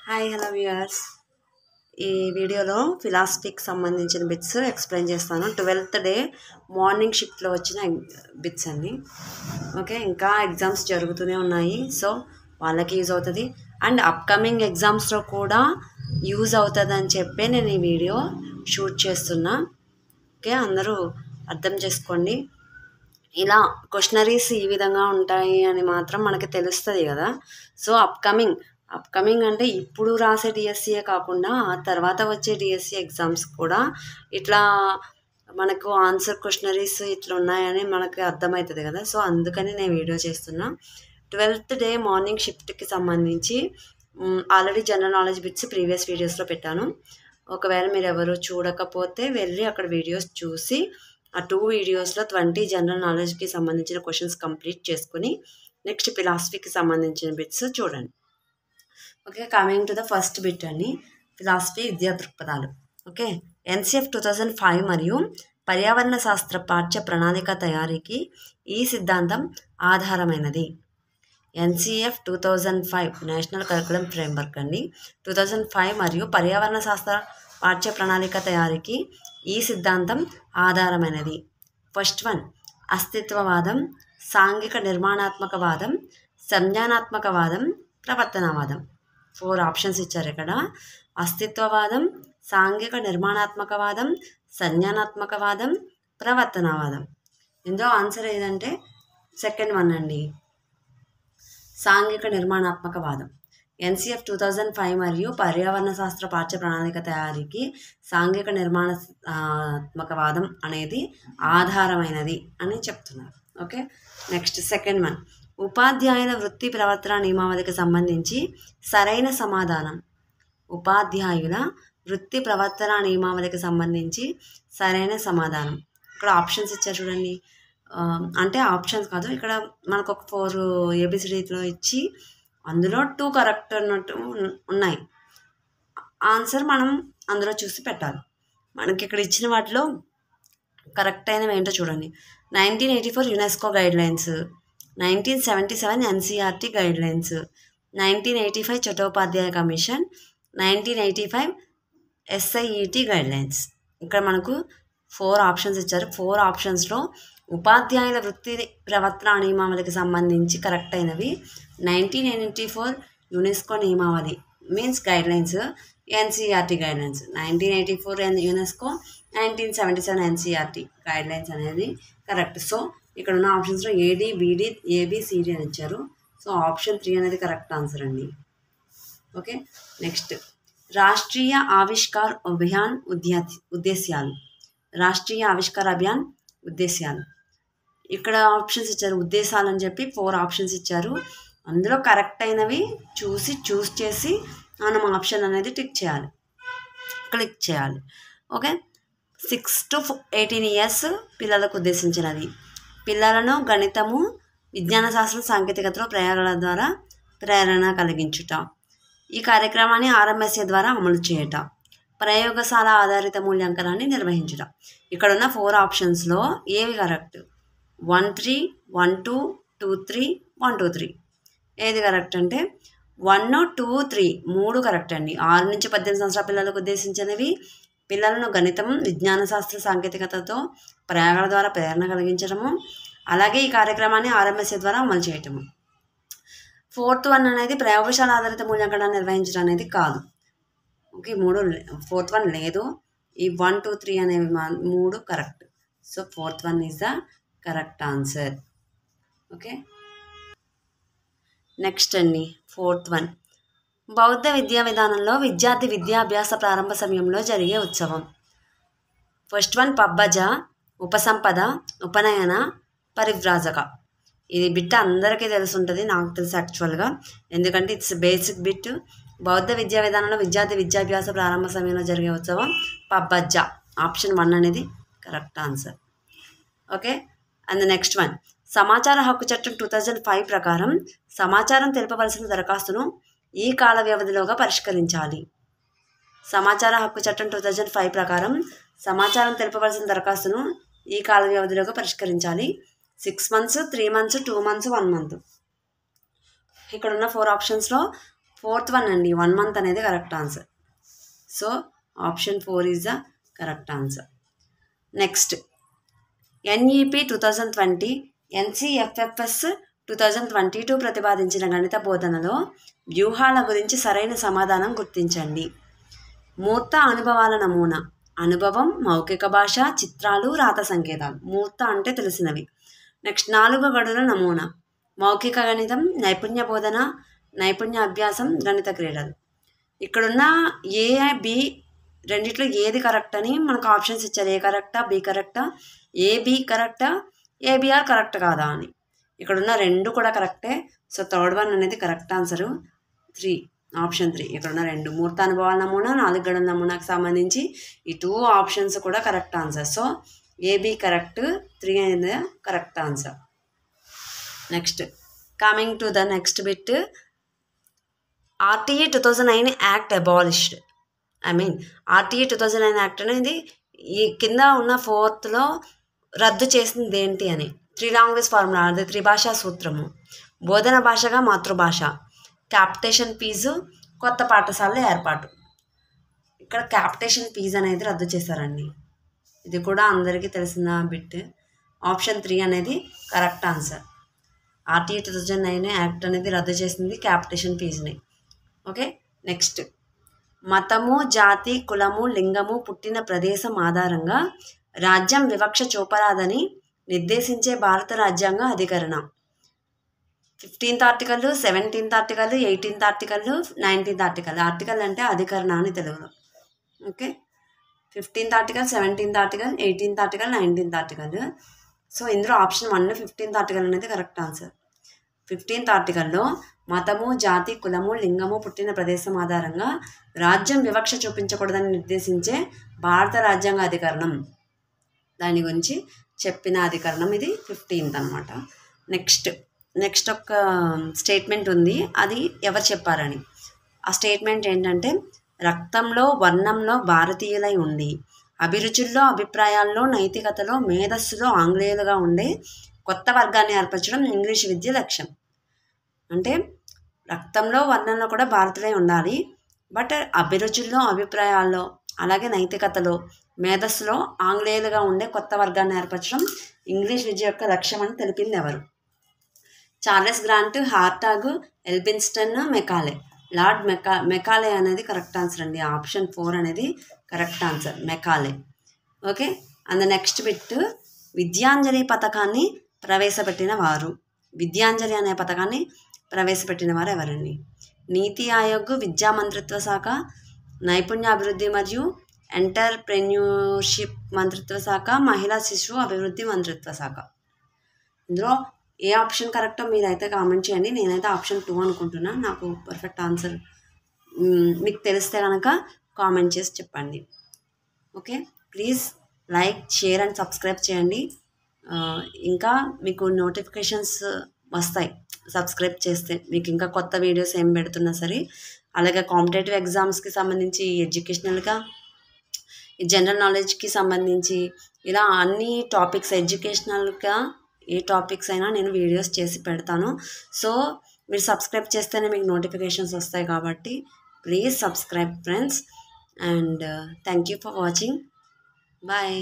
Hi hello viewers. ఈ వీడియోలో ఫిలాసఫీకి సంబంధించిన బిట్స్ ఎక్స్ప్లెయిన్ చేస్తాను. 12th డే మార్నింగ్ షిఫ్ట్లో వచ్చిన బిట్స్ అన్ని. ఓకే, ఇంకా ఎగ్జామ్స్ జరుగుతూనే ఉన్నాయి, సో వాళ్ళకి యూజ్ అవుతుంది అండ్ అప్కమింగ్ ఎగ్జామ్స్లో కూడా యూజ్ అవుతుంది అని చెప్పి నేను ఈ వీడియో షూట్ చేస్తున్నా. ఓకే, అందరూ అర్థం చేసుకోండి. ఇలా క్వశ్చనరీస్ ఈ విధంగా ఉంటాయి అని మాత్రం మనకి తెలుస్తుంది కదా. సో అప్కమింగ్ అంటే ఇప్పుడు రాసే డిఎస్సియే కాకుండా ఆ తర్వాత వచ్చే డిఎస్సి ఎగ్జామ్స్ కూడా ఇట్లా మనకు ఆన్సర్ క్వశ్చనరీస్ ఇట్లా ఉన్నాయని మనకి అర్థమవుతుంది కదా. సో అందుకని నేను వీడియో చేస్తున్నా. 12th డే మార్నింగ్ షిఫ్ట్కి సంబంధించి already general knowledge bits previous వీడియోస్లో పెట్టాను. ఒకవేళ మీరు ఎవరు చూడకపోతే వెళ్ళి అక్కడ వీడియోస్ చూసి ఆ 2 వీడియోస్లో 20 జనరల్ నాలెడ్జ్కి సంబంధించిన క్వశ్చన్స్ కంప్లీట్ చేసుకుని నెక్స్ట్ ఫిలాసఫీకి సంబంధించిన బిట్స్ చూడండి. Okay, coming to the first bit అండి, ఫిలాసఫీ విద్యా దృక్పథాలు. ఓకే, ఎన్సిఎఫ్ 2005 మరియు పర్యావరణ శాస్త్ర పాఠ్య ప్రణాళిక తయారీకి ఈ సిద్ధాంతం ఆధారమైనది. ఎన్సిఎఫ్ 2005 నేషనల్ కరికులం ఫ్రేమ్వర్క్ అండి. 2005 మరియు పర్యావరణ శాస్త్ర పాఠ్య ప్రణాళిక తయారీకి ఈ సిద్ధాంతం ఆధారమైనది. ఫస్ట్ వన్ అస్తిత్వవాదం, సాంఘిక నిర్మాణాత్మకవాదం, సంజ్ఞానాత్మకవాదం, ప్రవర్తనవాదం. 4 ఆప్షన్స్ ఇచ్చారు ఇక్కడ. అస్తిత్వవాదం, సాంఘిక నిర్మాణాత్మకవాదం, సంజ్ఞానాత్మకవాదం, ప్రవర్తనవాదం. ఇందులో ఆన్సర్ ఏదంటే సెకండ్ వన్ అండి, సాంఘిక నిర్మాణాత్మకవాదం. ఎన్సిఎఫ్ 2005 మరియు పర్యావరణ శాస్త్ర పాఠ్య ప్రణాళిక తయారీకి సాంఘిక నిర్మాణాత్మకవాదం అనేది ఆధారమైనది అని చెప్తున్నారు. ఓకే, నెక్స్ట్ సెకండ్ వన్ ఉపాధ్యాయుల వృత్తి ప్రవర్తన నియమావళికి సంబంధించి సరైన సమాధానం. ఉపాధ్యాయుల వృత్తి ప్రవర్తన నియమావళికి సంబంధించి సరైన సమాధానం. ఇక్కడ ఆప్షన్స్ ఇచ్చారు చూడండి. అంటే ఆప్షన్స్ కాదు, ఇక్కడ మనకు ఒక 4 ABCDలో ఇచ్చి అందులో 2 కరెక్ట్ అన్నట్టు ఉన్నాయి. ఆన్సర్ మనం అందులో చూసి పెట్టాలి. మనకి ఇక్కడ ఇచ్చిన వాటిలో కరెక్ట్ అయినవి ఏంటో చూడండి. 1984 UNESCO guidelines, 1977 NCERT guidelines, 1985 Chattopadhyay commission, 1985 SIET guidelines. ఇక్కడ మనకు 4 ఆప్షన్స్ ఇచ్చారు. 4 ఆప్షన్స్లో ఉపాధ్యాయుల వృత్తి ప్రవర్తన నియమావళికి సంబంధించి కరెక్ట్ అయినవి 1984 యునెస్కో నియమావళి means guidelines, NCERT guidelines. 1984 UNESCO, 1977 NCERT guidelines అనేది కరెక్ట్. సో ఇక్కడ ఉన్న ఆప్షన్స్లో ఏడి, బిడి, ఏబిసిడి అని ఇచ్చారు. సో ఆప్షన్ 3 అనేది కరెక్ట్ ఆన్సర్ అండి. Okay, next Rashtriya Avishkar Abhiyan ఉద్దేశ్యాలు. రాష్ట్రీయ ఆవిష్కార్ అభియాన్ ఉద్దేశ్యాలు. ఇక్కడ ఆప్షన్స్ ఇచ్చారు, ఉద్దేశాలు అని చెప్పి 4 ఆప్షన్స్ ఇచ్చారు. అందులో కరెక్ట్ అయినవి చూస్ చేసి మనం ఆప్షన్ అనేది క్లిక్ చేయాలి. ఓకే, 6 to 18 years పిల్లలకు ఉద్దేశించినది. పిల్లలను గణితము, విజ్ఞాన శాస్త్రం, సాంకేతికతలో ప్రయోగాల ద్వారా ప్రేరణ కలిగించుట. ఈ కార్యక్రమాన్ని RMSA ద్వారా అమలు చేయుట. ప్రయోగశాల ఆధారిత మూల్యాంకనాన్ని నిర్వహించుట. ఇక్కడ ఉన్న 4 ఆప్షన్స్లో ఏవి కరెక్ట్? 1, 3, 1, 2, 2, 3, 1, 2, 3. ఏది కరెక్ట్ అంటే 1, 2, 3 3 కరెక్ట్ అండి. 6 నుంచి 18 సంవత్సరాల పిల్లలకు ఉద్దేశించినవి. పిల్లలను గణితం, విజ్ఞాన శాస్త్ర, సాంకేతికతతో ప్రయోగాల ద్వారా ప్రేరణ కలిగించడము, అలాగే ఈ కార్యక్రమాన్ని RMSA ద్వారా అమలు చేయటము. 4th వన్ అనేది ప్రయోగశాల ఆధారిత మూల్యాంకనాన్ని నిర్వహించడం అనేది కాదు. ఓకే, 4th వన్ లేదు. ఈ 1, 2, 3 అనేవి 3 correct. So 4th one is the correct answer. Okay, next అండి 4th వన్ బౌద్ధ విద్యా విధానంలో విద్యార్థి విద్యాభ్యాస ప్రారంభ సమయంలో జరిగే ఉత్సవం. ఫస్ట్ వన్ పబ్బజ, ఉపసంపద, ఉపనయన, పరివ్రాజక. ఇది బిట్ అందరికీ తెలిసి ఉంటుంది, నాకు తెలుసు యాక్చువల్గా, ఎందుకంటే ఇట్స్ బేసిక్ బిట్. బౌద్ధ విద్యా విధానంలో విద్యార్థి విద్యాభ్యాస ప్రారంభ సమయంలో జరిగే ఉత్సవం పబ్బజ. ఆప్షన్ 1 అనేది correct answer. Okay, and next one సమాచార హక్కు చట్టం 2005 ప్రకారం సమాచారం తెలుపవలసిన దరఖాస్తును ఈ కాల వ్యవధిలోగా పరిష్కరించాలి. సమాచార హక్కు చట్టం 2005 ప్రకారం సమాచారం తెలుపవలసిన దరఖాస్తును ఈ కాల వ్యవధిలోగా పరిష్కరించాలి. 6 months, 3 months, 2 months, 1 month. ఇక్కడ ఉన్న 4 ఆప్షన్స్లో 4th వన్ అండి, 1 month అనేది correct answer. So option 4 is the correct answer. Next NEP 2020 NCFFS 2022 ప్రతిపాదించిన గణిత బోధనలో వ్యూహాల గురించి సరైన సమాధానం గుర్తించండి. మూర్త అనుభవాల నమూనా. అనుభవం, మౌఖిక భాష, చిత్రాలు, రాత సంకేతాలు. మూర్త అంటే తెలిసినవి. నెక్స్ట్ 4 గడుల నమూనా. మౌఖిక గణితం, నైపుణ్య బోధన, నైపుణ్య అభ్యాసం, గణిత క్రీడలు. ఇక్కడున్న ఏ బి రెండిట్లో ఏది కరెక్ట్ అని మనకు ఆప్షన్స్ ఇచ్చారు. ఏ కరెక్టా, బి కరెక్టా, ఏబి కరెక్టా, ఏబిఆర్ కరెక్ట్ కాదా అని. ఇక్కడున్న 2 కూడా కరెక్టే. సో 3rd వన్ అనేది కరెక్ట్ ఆన్సరు. 3 ఆప్షన్ 3. ఇక్కడున్న 2 మూర్త అనుభవాల నమూనా, 4 గడుల నమూనాకు సంబంధించి ఈ 2 ఆప్షన్స్ కూడా correct answer. So AB correct, 3 అనేది correct answer. Next coming to the next bit. RTA 2009 act abolished. RTA 2009 act అనేది ఈ కింద ఉన్న 4thలో రద్దు చేసింది ఏంటి అని. 3 లాంగ్వేజ్ ఫార్ములా, అది త్రిభాషా సూత్రము, బోధన భాషగా మాతృభాష, క్యాపిటేషన్ ఫీజు, కొత్త పాఠశాలల ఏర్పాటు. ఇక్కడ క్యాపిటేషన్ ఫీజు అనేది రద్దు చేశారండి. ఇది కూడా అందరికీ తెలిసిన బిట్. ఆప్షన్ 3 అనేది కరెక్ట్ ఆన్సర్. RTA 2009 యాక్ట్ అనేది రద్దు చేసింది క్యాపిటేషన్ ఫీజుని. ఓకే. నెక్స్ట్ మతము, జాతి, కులము, లింగము, పుట్టిన ప్రదేశం ఆధారంగా రాజ్యం వివక్ష చూపరాదని నిర్దేశించే భారత రాజ్యాంగ అధికరణ. 15th article, 17th article, 18th article, 19th article. Article అంటే అధికరణ అని తెలుగులో. Okay. 15th article, 17th article, 18th article, 19th article. So ఇందులో ఆప్షన్ 1 15th ఆర్టికల్ అనేది కరెక్ట్ ఆన్సర్. 15th ఆర్టికల్లో మతము, జాతి, కులము, లింగము, పుట్టిన ప్రదేశం ఆధారంగా రాజ్యం వివక్ష చూపించకూడదని నిర్దేశించే భారత రాజ్యాంగ అధికరణం, దాని గురించి చెప్పిన అధికరణం ఇది 15th అనమాట. నెక్స్ట్ ఒక స్టేట్మెంట్ ఉంది, అది ఎవరు చెప్పారని. ఆ స్టేట్మెంట్ ఏంటంటే, రక్తంలో వర్ణంలో భారతీయులై ఉండి అభిరుచుల్లో, అభిప్రాయాల్లో, నైతికతలో, మేధస్సులో ఆంగ్లేయులుగా ఉండే కొత్త వర్గాన్ని ఏర్పరచడం ఇంగ్లీష్ విద్య లక్ష్యం. అంటే రక్తంలో వర్ణంలో కూడా భారతీయులై ఉండాలి, బట్ అభిరుచుల్లో, అభిప్రాయాల్లో, అలాగే నైతికతలో, మేధస్సులో ఆంగ్లేయులుగా ఉండే కొత్త వర్గాన్ని ఏర్పరచడం ఇంగ్లీష్ విద్య యొక్క లక్ష్యం అని తెలిపింది ఎవరు? Charles Grant, Hartog, Elphinstone, Macaulay. Lord Macaulay అనేది కరెక్ట్ ఆన్సర్ అండి. ఆప్షన్ 4 అనేది correct answer, Macaulay. Okay. And next bit, Vidyanjali పథకాన్ని ప్రవేశపెట్టిన వారు. విద్యాంజలి అనే పథకాన్ని ప్రవేశపెట్టిన వారు ఎవరండి? నీతి ఆయోగ్, విద్యా మంత్రిత్వ శాఖ, నైపుణ్యాభివృద్ధి మరియు ఎంటర్ప్రెన్యూర్షిప్ మంత్రిత్వ శాఖ, మహిళా శిశు అభివృద్ధి మంత్రిత్వ శాఖ. ఇందులో ఏ ఆప్షన్ కరెక్టో మీరైతే కామెంట్ చేయండి. నేనైతే ఆప్షన్ 2 అనుకుంటున్నా. నాకు పర్ఫెక్ట్ ఆన్సర్ మీకు తెలిస్తే కనుక కామెంట్ చేసి చెప్పండి. Okay. Please like, share and subscribe చేయండి. ఇంకా మీకు నోటిఫికేషన్స్ వస్తాయి సబ్స్క్రైబ్ చేస్తే. మీకు ఇంకా కొత్త వీడియోస్ ఏం పెడుతున్నా సరే. అలాగే కాంపిటేటివ్ ఎగ్జామ్స్కి సంబంధించి, ఎడ్యుకేషనల్గా, జనరల్ నాలెడ్జ్కి సంబంధించి, ఇలా అన్ని టాపిక్స్, ఎడ్యుకేషనల్గా ఏ టాపిక్స్ అయినా నేను వీడియోస్ చేసి పెడతాను. సో మీరు సబ్స్క్రైబ్ చేస్తేనే మీకు నోటిఫికేషన్స్ వస్తాయి కాబట్టి please subscribe friends. And thank you for watching. Bye.